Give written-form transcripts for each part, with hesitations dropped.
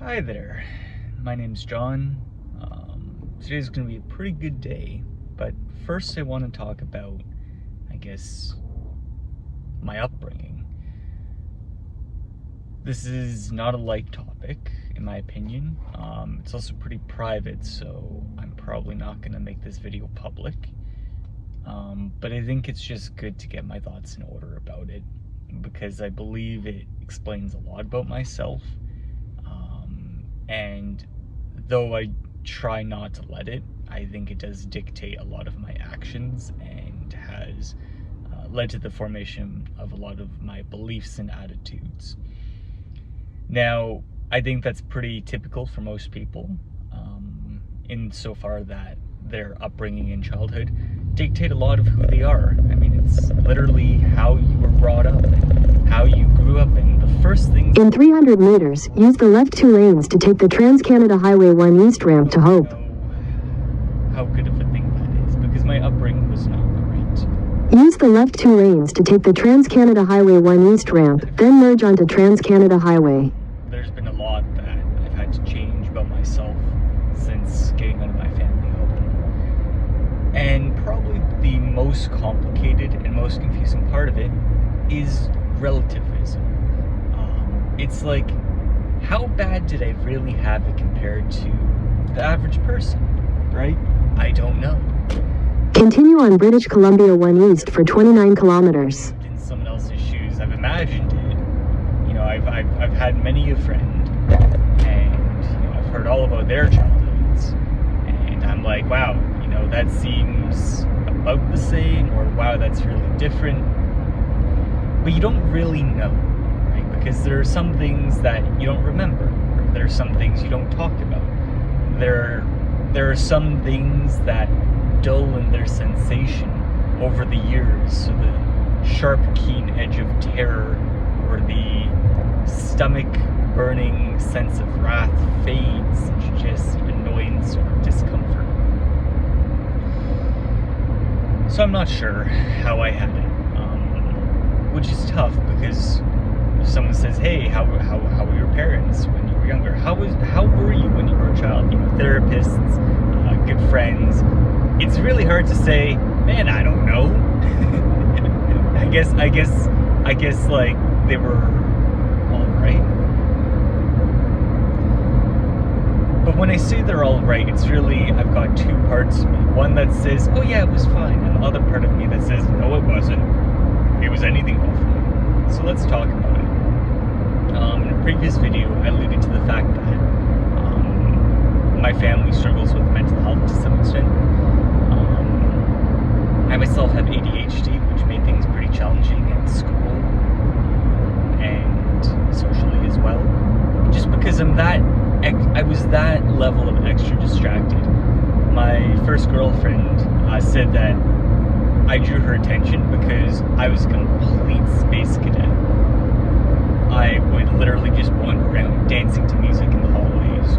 Hi there, my name's John. Today's gonna be a pretty good day, but first I want to talk about, I guess, my upbringing. This is not a light topic, in my opinion. It's also pretty private, so I'm probably not gonna make this video public. But I think it's just good to get my thoughts in order about it, because I believe it explains a lot about myself. And though I try not to let it, I think it does dictate a lot of my actions and has led to the formation of a lot of my beliefs and attitudes. Now, I think that's pretty typical for most people, insofar that their upbringing and childhood dictate a lot of who they are. I mean, it's literally how you were brought up and how you grew up, and the first things... In 300 meters, use the left 2 lanes to take the Trans-Canada Highway 1 East ramp to Hope. How good of a thing that is, because my upbringing was not great. Use the left 2 lanes to take the Trans-Canada Highway 1 East ramp, then merge onto Trans-Canada Highway. There's been a lot that I've had to change about myself since getting out of my family home. And probably the most complicated and most confusing part of it is relativism. It's like, how bad did I really have it compared to the average person, right? I don't know. Continue on British Columbia 1 East for 29 kilometers. In someone else's shoes, I've imagined it. You know, I've had many a friend, and you know, I've heard all about their childhoods, and I'm like, wow, you know, that seems about the same, or wow, that's really different. But you don't really know, right? Because there are some things that you don't remember. There are some things you don't talk about. There are some things that dull in their sensation over the years, so the sharp, keen edge of terror or the stomach-burning sense of wrath fades into just annoyance or discomfort. So I'm not sure how I had it, which is tough, because if someone says, hey, how were your parents when you were younger? How were you when you were a child? You know, therapists, good friends. It's really hard to say, man, I don't know. I guess like they were all right. But when I say they're all right, it's really, I've got two parts of me. One that says, oh yeah, it was fine, and the other part of me that says, no, it wasn't. It was anything but fine. So let's talk about it. In a previous video, I alluded to the fact that my family struggles with mental health to some extent. I myself have ADHD, which made things pretty challenging at school and socially as well. Just because I was that level of extra distracted. My first girlfriend said that I drew her attention because I was a complete space cadet. I would literally just wander around dancing to music in the hallways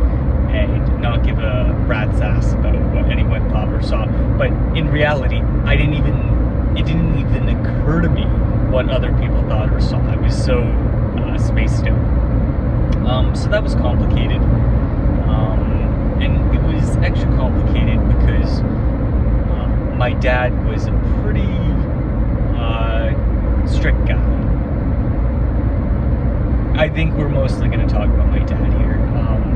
and not give a rat's ass about what anyone thought or saw. But in reality, it didn't even occur to me what other people thought or saw. I was so spaced out. So that was complicated. And it was extra complicated because my dad was a pretty strict guy. I think we're mostly going to talk about my dad here.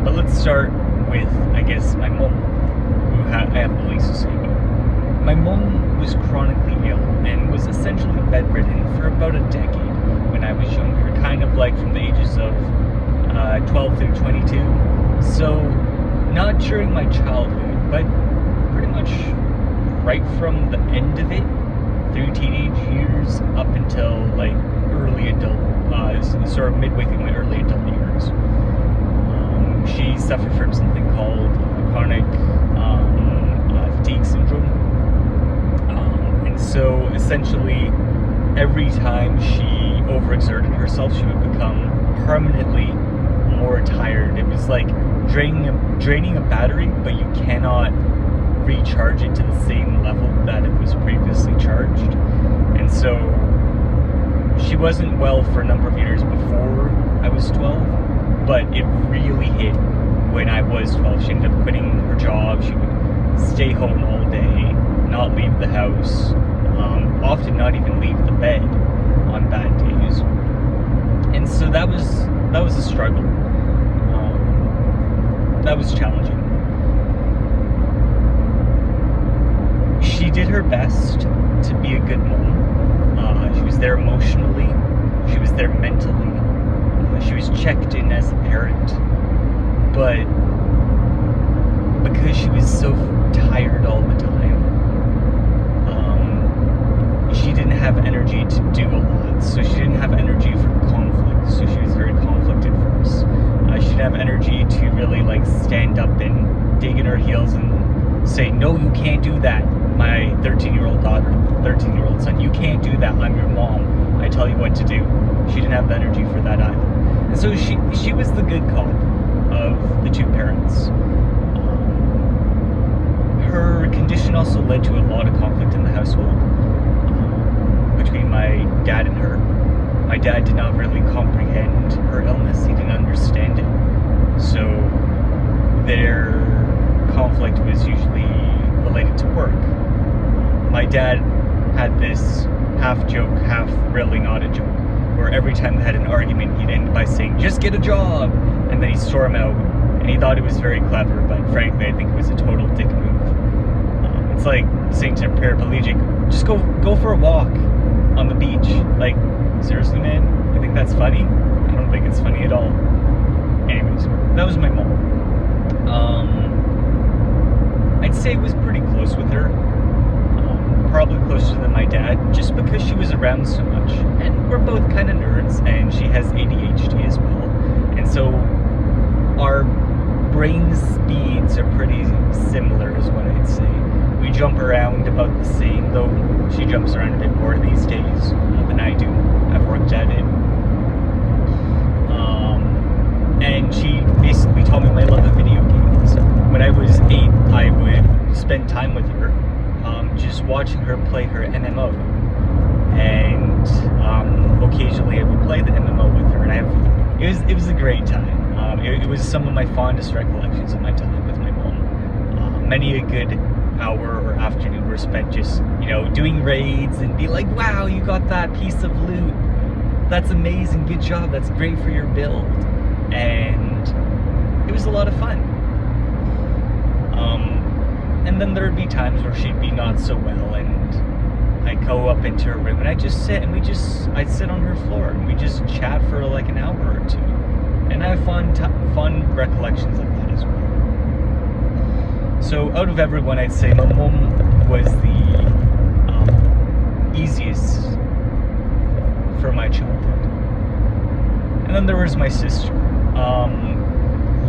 But let's start with, I guess, my mom, who I have the least to say about. My mom was chronically ill and was essentially bedridden for about a decade when I was younger, kind of like from the ages of 12 through 22. So, not during my childhood, but pretty much right from the end of it, through teenage years, up until like early adult, sort of midway through my early adult years. She suffered from something called chronic fatigue syndrome. And so essentially, every time she overexerted herself, she would become permanently more tired. It was like draining a battery, but you cannot recharge it to the same level that it was previously charged. And so she wasn't well for a number of years before I was 12, but it really hit when I was 12. She ended up quitting her job. She would stay home all day, not leave the house, often not even leave the bed on bad days. And so that was a struggle. That was challenging. She did her best to be a good mom. She was there emotionally. She was there mentally. She was checked in as a parent. But because she was so tired all the time, she didn't have energy to do a lot. So she didn't have energy for conflict. So she was very conflict adverse. She didn't have energy to really like stand up and dig in her heels and say, no, you can't do that. My 13-year-old daughter, 13-year-old son, you can't do that. I'm your mom. I tell you what to do. She didn't have the energy for that either. And so she was the good cop of the two parents. Her condition also led to a lot of conflict in the household between my dad and her. My dad did not really comprehend her illness. He didn't understand it. So their conflict was usually related to work. My dad had this half joke, half really not a joke, where every time they had an argument, he'd end by saying, just get a job, and then he'd storm out, and he thought it was very clever, but frankly, I think it was a total dick move. It's like saying to a paraplegic, just go for a walk on the beach. Like, seriously, man? I think that's funny? I don't think it's funny at all. Anyways, that was my mom. I'd say I was pretty close with her. Probably closer than my dad, just because she was around so much. And we're both kind of nerds, and she has ADHD as well. And so our brain speeds are pretty similar, is what I'd say. We jump around about the same, though she jumps around a bit more these days than I do. I've worked at it. And she basically taught me my love of video games. When I was 8, I would spend time with her, just watching her play her MMO. And occasionally I would play the MMO with her, and it was a great time. It was some of my fondest recollections of my time with my mom. Many a good hour or afternoon were spent just, doing raids and be like, wow, you got that piece of loot. That's amazing, good job, that's great for your build. And it was a lot of fun. And then there would be times where she'd be not so well, and I'd go up into her room and I'd just sit, and I'd sit on her floor and we'd just chat for like an hour or two. And I have fun recollections of that as well. So out of everyone, I'd say my mom was the easiest for my childhood. And then there was my sister.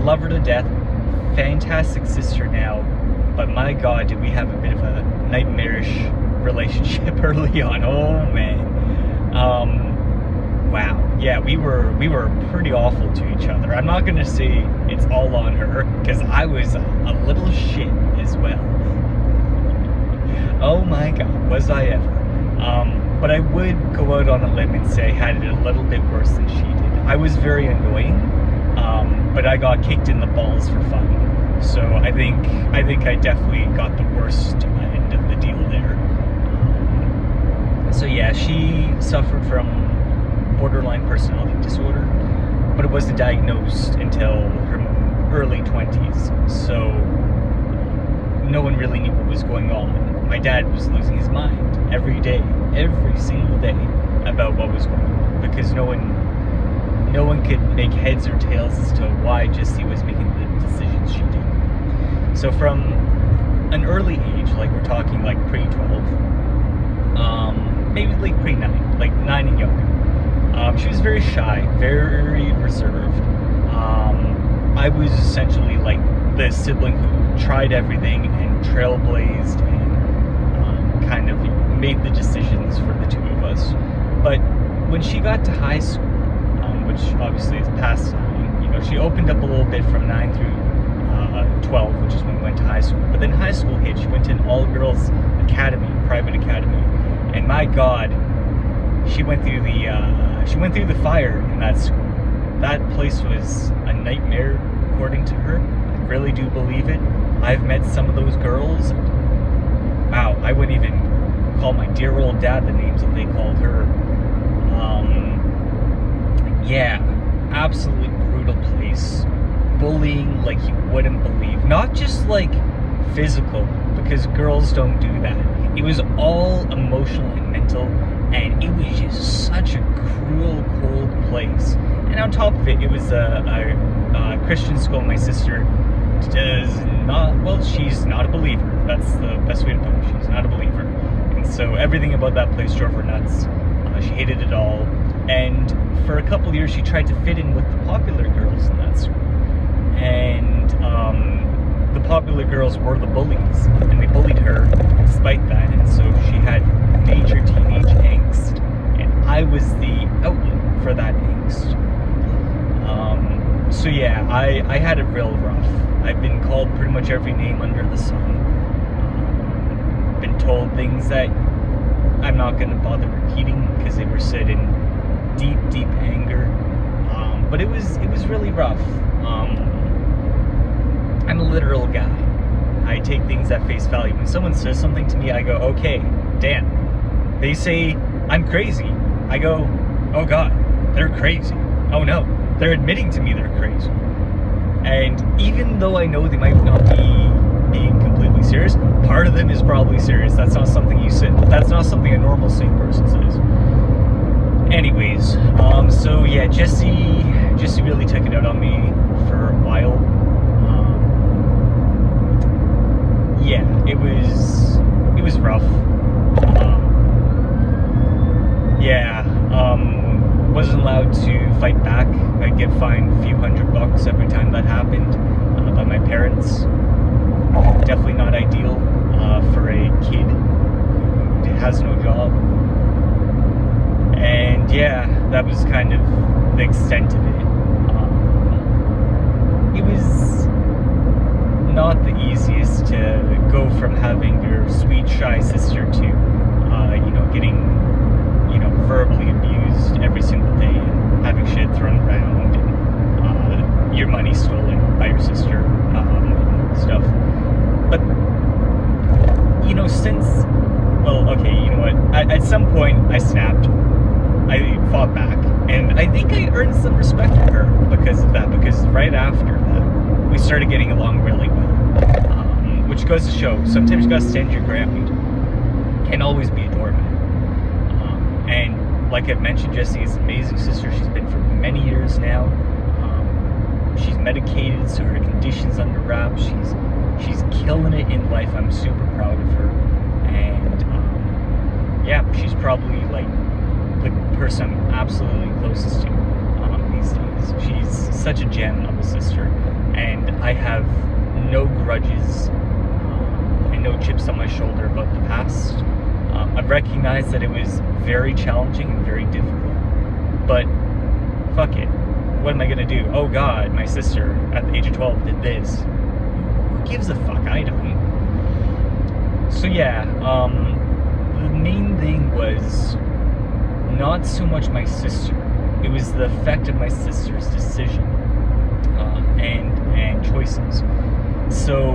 Love her to death. Fantastic sister now. But my God, did we have a bit of a nightmarish relationship early on. Oh man. Wow. Yeah, we were pretty awful to each other. I'm not gonna say it's all on her, because I was a little shit as well. Oh my God, was I ever. But I would go out on a limb and say I had it a little bit worse than she did. I was very annoying, but I got kicked in the balls for fun. So I think I definitely got the worst end of the deal there. So yeah, she suffered from borderline personality disorder, but it wasn't diagnosed until her early 20s. So no one really knew what was going on. My dad was losing his mind every day, every single day, about what was going on, because no one could make heads or tails as to why Jessie was making the decisions she did. So from an early age, like we're talking like pre-12, maybe like pre-9, like 9 and younger, she was very shy, very reserved. I was essentially like the sibling who tried everything and trailblazed and kind of made the decisions for the two of us. But when she got to high school, which obviously is past 9, she opened up a little bit from 9 through 12, which is when we went to high school. But then high school hit, she went to an all-girls academy, private academy, and my God, she went through the fire in that school. that place was a nightmare, according to her. I really do believe it. I've met some of those girls. Wow, I wouldn't even call my dear old dad the names that they called her. Yeah, absolutely brutal place. Bullying like you wouldn't believe. Not just like physical, because girls don't do that. It was all emotional and mental, and it was just such a cruel, cold place. And on top of it, it was a Christian school. My sister does not, well, she's not a believer. That's the best way to put it. She's not a believer. And so everything about that place drove her nuts. She hated it all. And for a couple of years, she tried to fit in with the popular girls in that school. And the popular girls were the bullies, and they bullied her despite that. And so she had major teenage angst, and I was the outlet for that angst. So yeah, I had it real rough. I've been called pretty much every name under the sun. Been told things that I'm not going to bother repeating because they were said in deep, deep anger. But it was really rough. I'm a literal guy. I take things at face value. When someone says something to me, I go, okay, damn. They say I'm crazy. I go, oh God, they're crazy. Oh no, they're admitting to me they're crazy. And even though I know they might not be being completely serious, part of them is probably serious. That's not something you say. That's not something a normal sane person says. Anyways, so yeah, Jesse really took it out on me for a while. Yeah, it was rough. Wasn't allowed to fight back. I'd get fined a few $100 every time that happened by my parents. Definitely not ideal for a kid who has no job. And yeah, that was kind of the extent of it. It was not the easiest to go from having your sweet, shy sister to, getting, verbally abused every single day and having shit thrown around and your money stolen by your sister and stuff. But, at some point I snapped. I fought back, and I think I earned some respect from her because of that, because right after that, we started getting along really well. Which goes to show, sometimes you gotta stand your ground. Can't always be a doormat. And like I've mentioned, Jessie is an amazing sister. She's been for many years now. She's medicated, so her condition's under wraps. She's killing it in life. I'm super proud of her. And she's probably like the person I'm absolutely closest to these days. She's such a gem of a sister, and I have no grudges and no chips on my shoulder about the past. I've recognized that it was very challenging and very difficult, but fuck it. What am I gonna do? Oh God, my sister at the age of 12 did this. Who gives a fuck? I don't. So yeah, the main thing was not so much my sister. It was the effect of my sister's decision and choices. So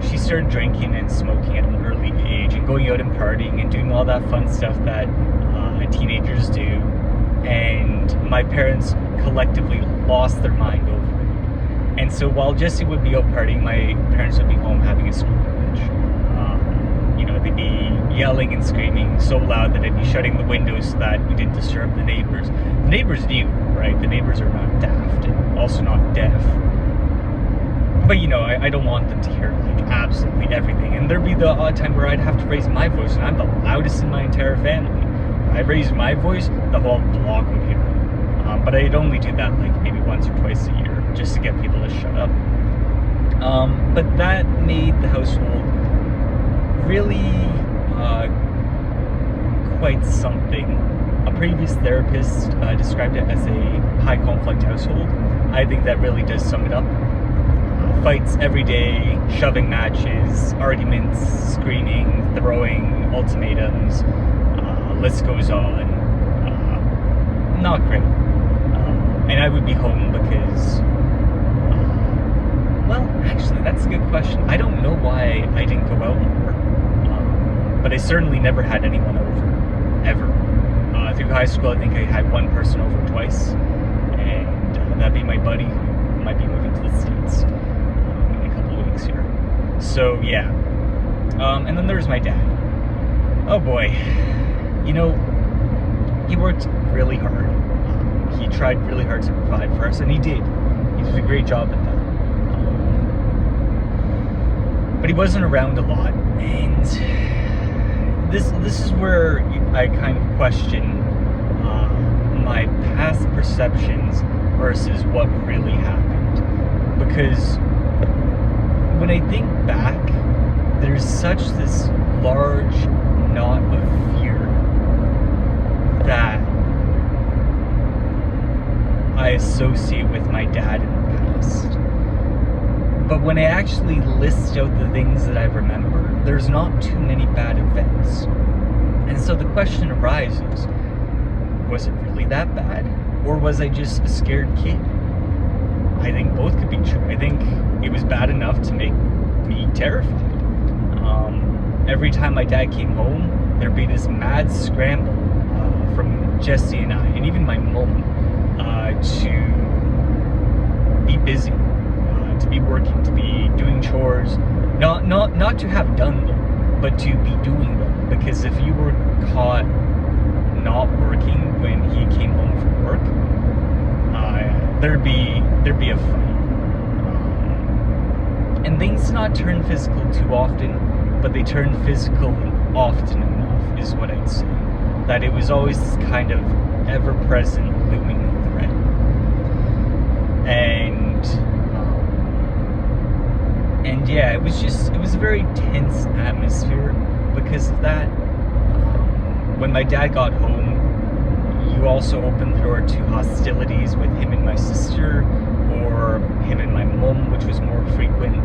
she started drinking and smoking at an early age and going out and partying and doing all that fun stuff that teenagers do. And my parents collectively lost their mind over it. And so while Jessie would be out partying, my parents would be home having a screaming match. They'd be yelling and screaming so loud that I'd be shutting the windows so that we didn't disturb the neighbors. The neighbors knew, right? The neighbors are not daft and also not deaf. But I don't want them to hear like absolutely everything. And there'd be the odd time where I'd have to raise my voice, and I'm the loudest in my entire family. If I raised my voice, the whole block would hear it. But I'd only do that like maybe once or twice a year just to get people to shut up. But that made the household really quite something. A previous therapist described it as a high conflict household. I think that really does sum it up. Fights every day, shoving matches, arguments, screaming, throwing, ultimatums, list goes on. Not great. And I would be home because, well, actually, that's a good question. I don't know why I didn't go out more, but I certainly never had anyone over, ever. Through high school, I think I had one person over twice, and that'd be my buddy who might be moving to the States in a couple of weeks here. So, yeah. And then there's my dad. Oh boy. You know, he worked really hard. He tried really hard to provide for us, and he did. He did a great job at that. But he wasn't around a lot, and this is where I kind of question my past perceptions versus what really happened. Because when I think back, there's such this large knot of fear that I associate with my dad in the past. But when I actually list out the things that I remember, there's not too many bad events. And so the question arises, was it really that bad? Or was I just a scared kid? I think both could be true. I think it was bad enough to make me terrified. Every time my dad came home, there'd be this mad scramble from Jesse and I, and even my mom, to be busy, to be working, to be doing chores, not to have done them, but to be doing them. Because if you were caught not working when he came home from work, there'd be a fight. And things not turn physical too often, but they turn physical often enough, is what I'd say. That it was always this kind of ever-present looming threat. And yeah, it was a very tense atmosphere because of that. When my dad got home, you also opened the door to hostilities with him and my sister, or him and my mom, which was more frequent.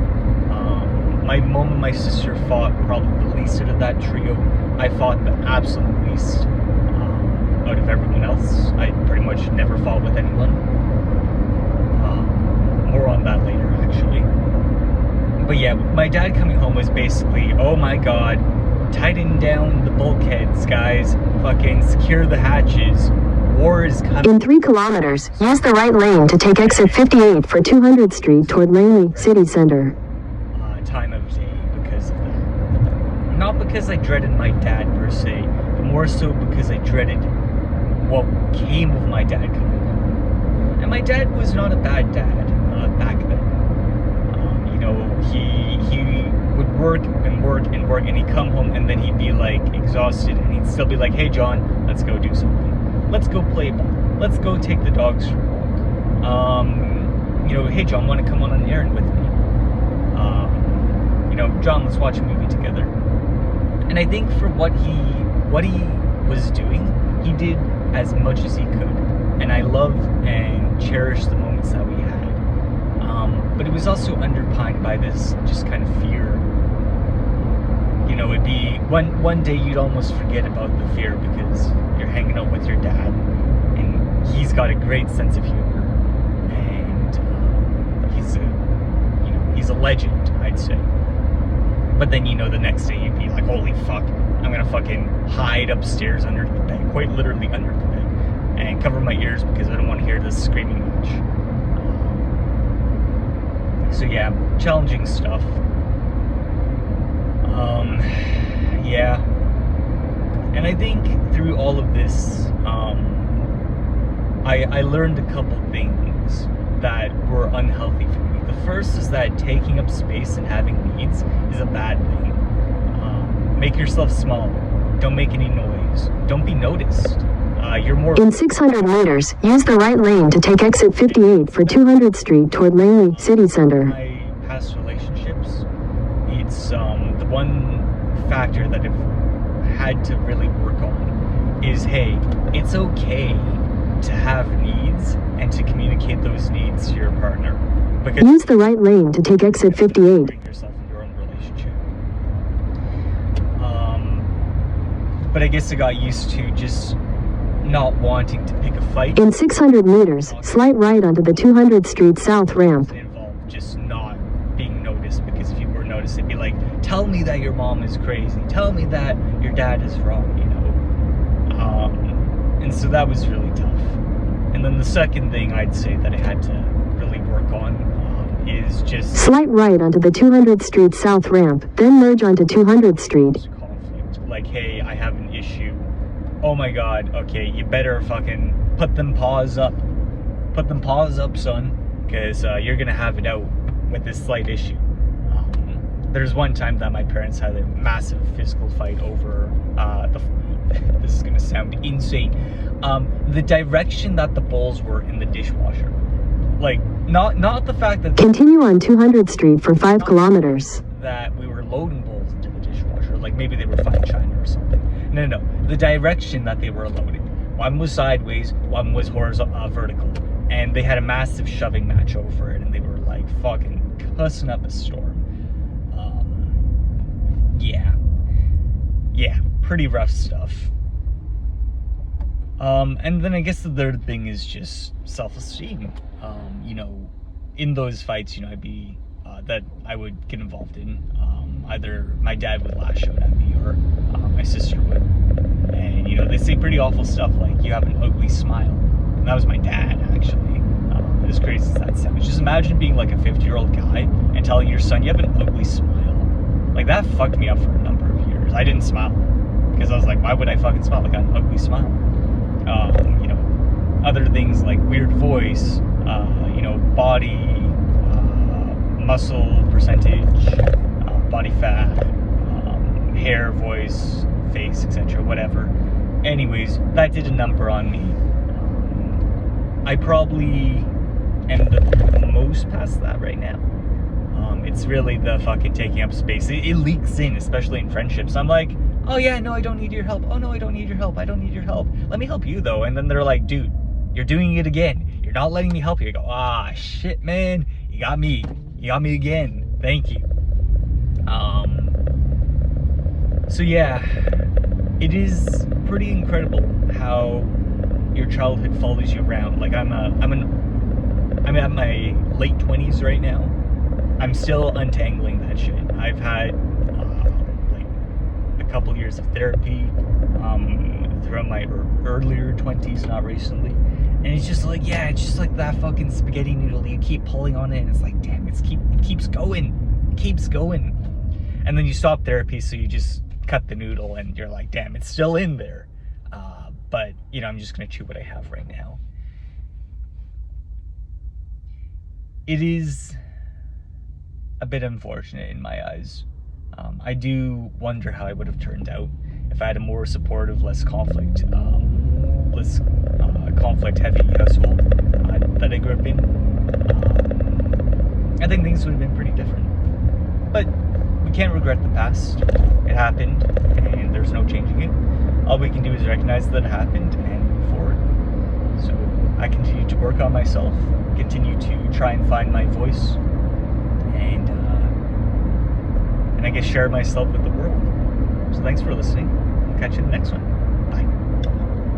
My mom and my sister fought probably the least out of that trio. I fought the absolute least out of everyone else. I pretty much never fought with anyone. More on that later, actually. But yeah, my dad coming home was basically, oh my god, tighten down the bulkheads, guys. Fucking secure the hatches. War is coming. In 3 kilometers, use the right lane to take exit 58 for 200th Street toward Langley City Center. Time of day because of that. Not because I dreaded my dad per se, but more so because I dreaded what came of my dad coming home. And my dad was not a bad dad back then. You know, he would work, and he'd come home, and then he'd be like exhausted, and he'd still be like, "Hey John, let's go do something. Let's go play ball. Let's go take the dogs for a walk. You know, hey John, want to come on an errand with me? You know, John, let's watch a movie together." And I think for what he was doing, he did as much as he could. And I love and cherish the moments that we had. But it was also underpinned by this just kind of fear. You know, it'd be one day you'd almost forget about the fear because you're hanging out with your dad, and he's got a great sense of humor, and he's a legend, I'd say. But then, you know, the next day you'd be like, holy fuck, I'm gonna fucking hide upstairs under the bed, quite literally under the bed, and cover my ears because I don't want to hear this screaming match. So yeah, challenging stuff. Yeah. And I think through all of this, I learned a couple things that were unhealthy for me. The first is that taking up space and having needs is a bad thing. Make yourself small. Don't make any noise. Don't be noticed. You're more... In 600 meters, use the right lane to take exit 58 for 200th Street toward Langley City Center. My past relationships, it's the one factor that I've had to really work on is, hey, it's okay to have needs and to communicate those needs to your partner. Because use the right lane to take exit 58. Bring yourself in your own relationship. But I guess I got used to just not wanting to pick a fight. In 600 meters, slight right onto the 200th Street South ramp. It involved just not being noticed, because if you were noticed, it'd be like, tell me that your mom is crazy, tell me that your dad is wrong, you know. And so that was really tough. And then the second thing I'd say that I had to really work on is just slight right onto the 200th Street South ramp, then merge onto 200th Street. Conflict. Like, hey, I have an issue. Oh my god, okay, you better fucking put them paws up. Put them paws up, son, because you're gonna have it out with this slight issue. There's one time that my parents had a massive physical fight over this is gonna sound insane. The direction that the bowls were in the dishwasher. Like, not the fact that Continue on 200th Street for 5 kilometers. that we were loading bowls into the dishwasher, like maybe they were fine china or something. No, the direction that they were loading. One was sideways, one was horizontal, vertical, and they had a massive shoving match over it, and they were like fucking cussing up a storm. Yeah, pretty rough stuff. And then I guess the third thing is just self-esteem. You know, in those fights, you know, that I would get involved in. Either my dad would lash out at me, or my sister would. And, you know, they say pretty awful stuff like, you have an ugly smile. And that was my dad, actually. As crazy as that sounds. Just imagine being like a 50-year-old guy and telling your son, you have an ugly smile. Like, that fucked me up for a number of years. I didn't smile. Because I was like, why would I fucking smile? Like, I got an ugly smile. You know, other things like weird voice, you know, body, muscle percentage, body fat, hair, voice, face, etc., whatever. Anyways, that did a number on me. I probably am the most past that right now. It's really the fucking taking up space. It leaks in, especially in friendships. I'm like, oh yeah, no, I don't need your help. Oh no, I don't need your help. I don't need your help. Let me help you though. And then they're like, dude, you're doing it again. You're not letting me help you. I go, ah, shit, man. You got me. You got me again. Thank you. So yeah, it is pretty incredible how your childhood follows you around. Like, I'm at my late 20s right now. I'm still untangling that shit. I've had like a couple years of therapy throughout my earlier 20s, not recently. And it's just like, yeah, it's just like that fucking spaghetti noodle. You keep pulling on it, and it's like, damn, it keeps going. It keeps going. And then you stop therapy, so you just cut the noodle, and you're like, damn, it's still in there. But, you know, I'm just gonna chew what I have right now. It is a bit unfortunate in my eyes. I do wonder how I would have turned out if I had a more supportive, less conflict heavy household that I grew up in. I think things would have been pretty different. But we can't regret the past. It happened, and there's no changing it. All we can do is recognize that it happened and move forward. So I continue to work on myself, continue to try and find my voice, and I guess share myself with the world. So thanks for listening. I'll catch you in the next one.